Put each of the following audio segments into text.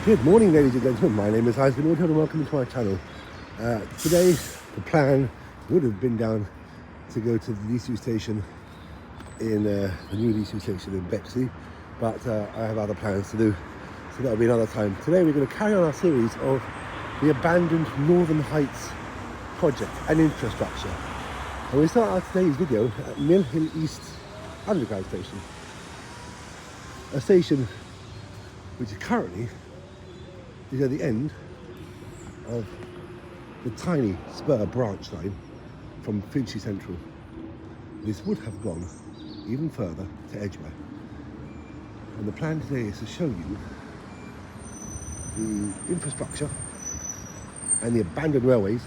Good morning, ladies and gentlemen. My name is Highgate and welcome to my channel. Today, the plan would have been down to go to the DC station in the new DC station in Bexley, but I have other plans to do, so that'll be another time. Today, we're going to carry on our series of the abandoned Northern Heights project and infrastructure. And we start our today's video at Mill Hill East Underground Station, a station which currently is at the end of the tiny spur branch line from Finchley Central. This would have gone even further to Edgware. And the plan today is to show you the infrastructure and the abandoned railways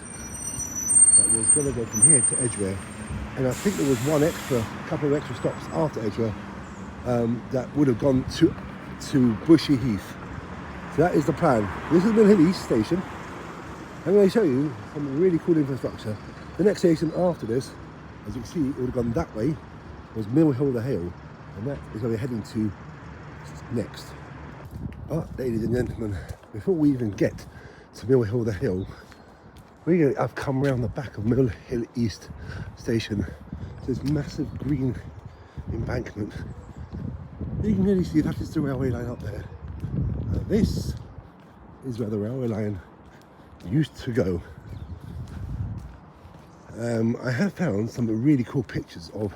that was going to go from here to Edgware. And I think there was couple of extra stops after Edgware that would have gone to Bushy Heath. So that is the plan. This is Mill Hill East Station. I'm going to show you some really cool infrastructure. The next station after this, as you can see, it would have gone that way, was Mill Hill the Hill, and that is where we're heading to next. But ladies and gentlemen, before we even get to Mill Hill the Hill, I've come around the back of Mill Hill East Station. This massive green embankment. You can really see that is the railway line up there. This is where the railway line used to go. I have found some really cool pictures of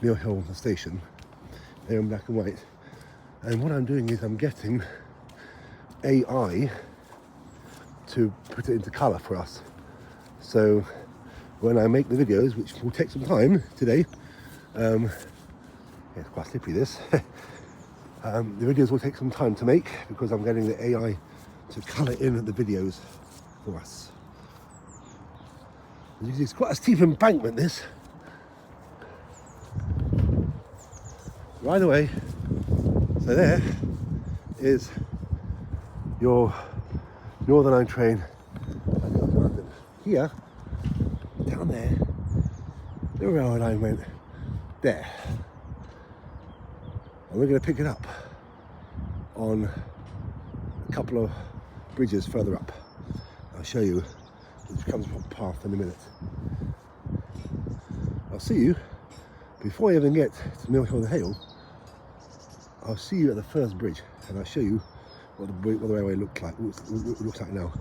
Mill Hill station. They're in black and white. And what I'm doing is I'm getting AI to put it into colour for us. So when I make the videos, which will take some time today, it's quite slippery this. The videos will take some time to make because I'm getting the AI to colour in the videos for us. As you can see, it's quite a steep embankment, this. Right away, so there is your Northern Line train and goes to London. Here, down there, the railway line went there. And we're going to pick it up on a couple of bridges further up. I'll show you which comes from path in a minute. I'll see you before I even get to Mill Hill the Hill. I'll see you at the first bridge and I'll show you what the railway looks like now.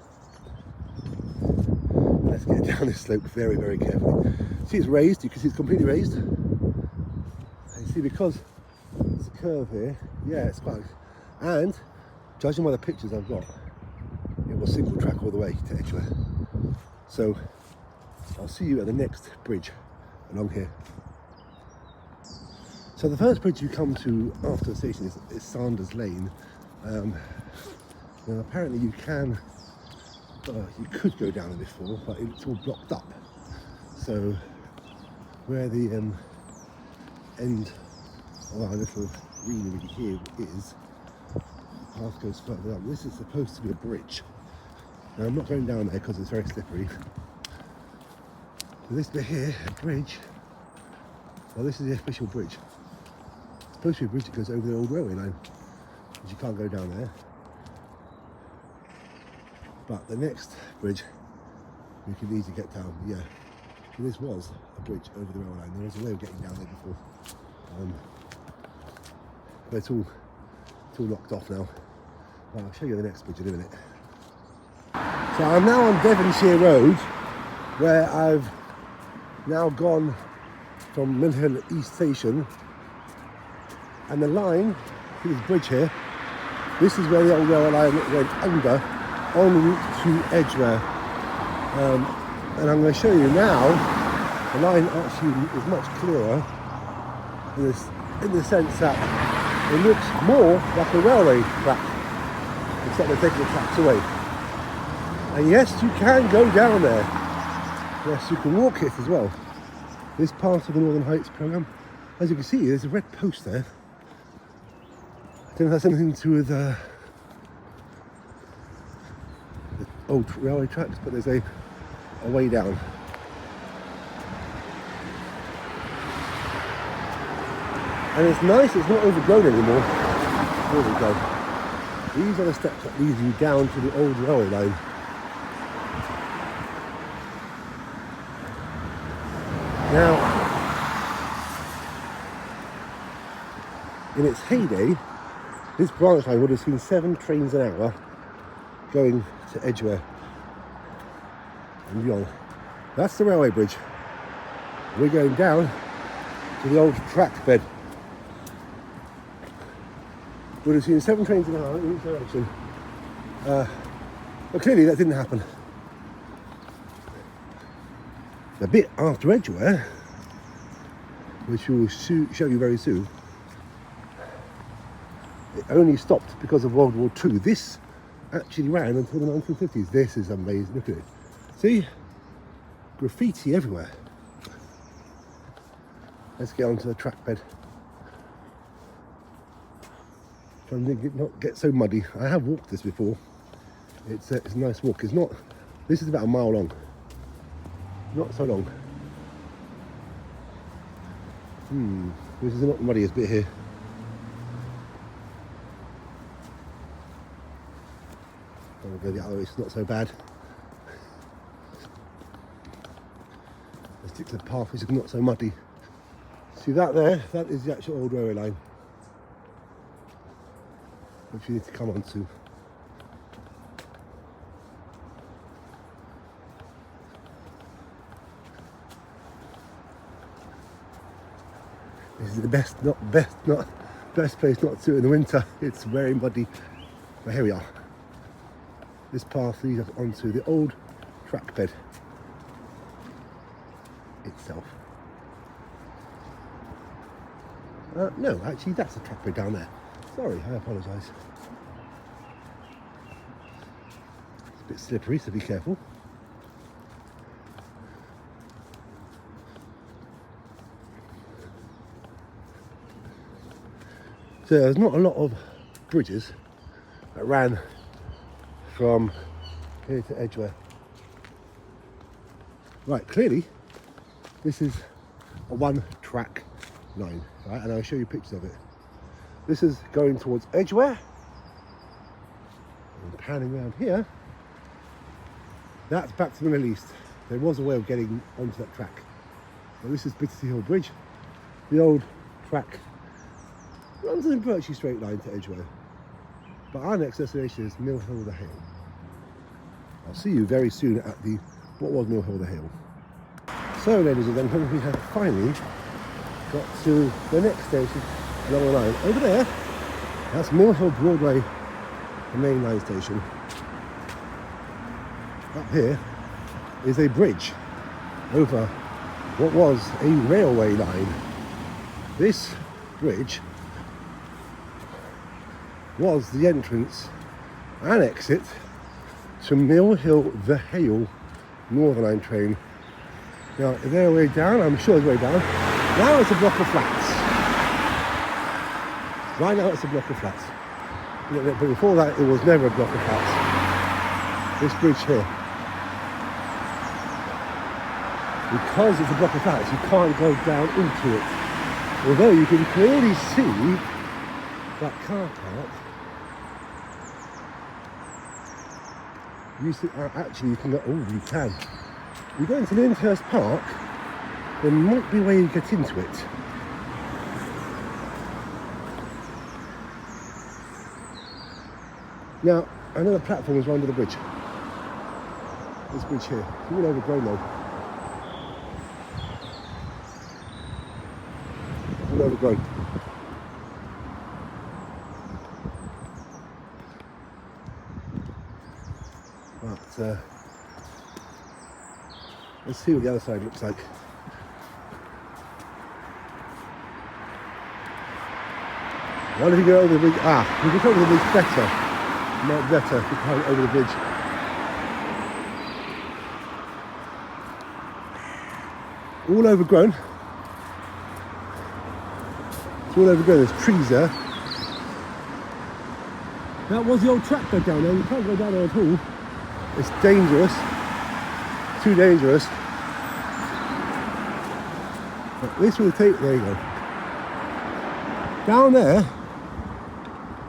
Let's get down this slope very, very carefully. See, it's raised. You can see it's completely raised. And you see, because there's a curve here, yeah, it's quite, and judging by the pictures I've got, it was single track all the way to Edgware. So I'll see you at the next bridge along here. So the first bridge you come to after the station is Sanders Lane. Now apparently you could go down it before, but it's all blocked up. So where the end of our little greenery here is, the path goes further up. This is supposed to be a bridge. Now I'm not going down there because it's very slippery. So this bit here, a bridge, well, this is the official bridge. It's supposed to be a bridge that goes over the old railway line, but you can't go down there. But the next bridge, you can easily get down, yeah. So this was a bridge over the railway line. There was a way of getting down there before. But it's all locked off now. Well, I'll show you the next bridge in a minute. So I'm now on Devonshire Road, where I've now gone from Mill Hill East Station, and the line, this bridge here, this is where the old railway line went under, en route to Edgware. And I'm going to show you now, the line actually is much clearer in the sense that it looks more like a railway track, except they're taking the tracks away. And yes, you can go down there. Yes, you can walk it as well. This part of the Northern Heights programme, as you can see, there's a red post there. I don't know if that's anything to do with the old railway tracks, but there's a way down. And it's nice, it's not overgrown anymore. There we go. These are the steps that lead you down to the old railway line. Now, in its heyday, this branch line would have seen 7 trains an hour going to Edgware and beyond. That's the railway bridge. We're going down to the old track bed. Would have seen 7 trains an hour in each direction. But clearly that didn't happen. The bit after Edgware, which we will show you very soon, it only stopped because of World War II. This actually ran until the 1950s. This is amazing. Look at it. See? Graffiti everywhere. Let's get onto the track bed. Trying to not get so muddy. I have walked this before. It's a nice walk. It's not. This is about a mile long. Not so long. This is not the muddiest bit here. I'll go the other way. It's not so bad. Let's stick to the path, which is not so muddy. See that there? That is the actual old railway line, which you need to come onto. This is the best place not to in the winter. It's very muddy. But here we are. This path leads us onto the old track bed itself. No, actually that's the track bed down there. Sorry, I apologise. It's a bit slippery, so be careful. So there's not a lot of bridges that ran from here to Edgware. Right, clearly this is a one-track line, right? And I'll show you pictures of it. This is going towards Edgware. And panning around here, that's back to the Middle East. There was a way of getting onto that track. So this is Bittersea Hill Bridge. The old track runs in a virtually straight line to Edgware. But our next destination is Mill Hill the Hill. I'll see you very soon at the what was Mill Hill the Hill. So ladies and gentlemen, we have finally got to the next station along the line. Over there, that's Mill Hill Broadway, the main line station. Up here is a bridge over what was a railway line. This bridge was the entrance and exit to Mill Hill the Hill Northern Line train. Now, is there a way down? I'm sure there's a way down. Now it's a block of flats. Right now it's a block of flats. But before that it was never a block of flats. This bridge here. Because it's a block of flats, you can't go down into it. Although you can clearly see that car park. You see, actually you can go, oh you can. You go into Lyndhurst Park, there might be a way you get into it. Now, another platform is under the bridge. This bridge here, it's all overgrown though. All overgrown. But let's see what the other side looks like. I wonder if you go over the bridge. You can go over the bridge better. Not better if you go over the bridge. All overgrown. It's all overgrown. There's trees there. That was the old track bed down there. You can't go down there at all. It's dangerous. Too dangerous. But this will take. There you go. Down there,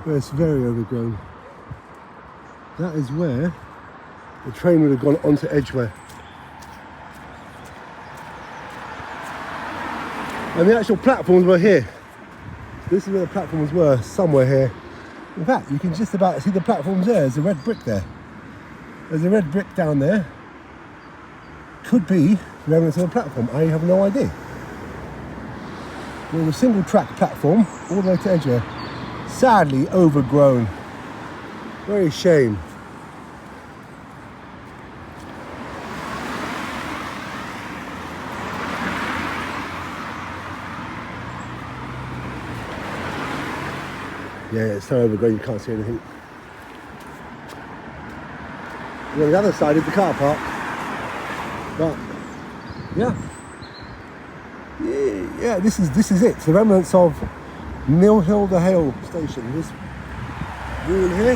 where it's very overgrown. that is where the train would have gone onto Edgware. And the actual platforms were here. This is where the platforms were, somewhere here. In fact, you can just about see the platforms there. There's a red brick there. There's a red brick down there. Could be remnants of a platform. I have no idea. There's a single track platform all the way to Edgware. Sadly overgrown. Very shame. Yeah, it's so overgrown you can't see anything. And on the other side is the car park. But yeah, this is it. The remnants of Mill Hill the Hale station. This wall here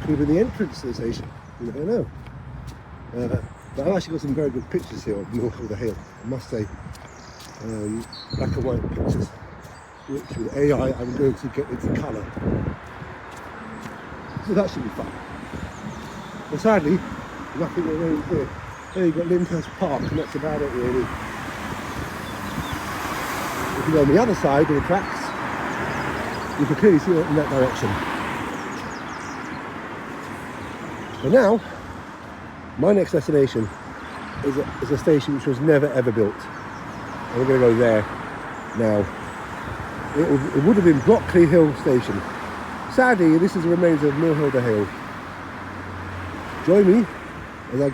could have been the entrance to the station. You never know. But I've actually got some very good pictures here of Mill Hill the Hale. I must say, black and white pictures, which with AI I'm going to get into colour. So that should be fun. But sadly, nothing around here. There you've got Lyndhurst Park, and that's about it really. If you go on the other side of the tracks, you can clearly see it in that direction. But now, my next destination is a station which was never ever built. And we're going to go there now. It would have been Brockley Hill Station. Sadly, this is the remains of Mill Hill the Hale. Join me as I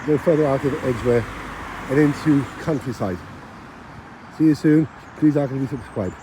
go further out of Edgware and into countryside. See you soon. Please like and subscribe.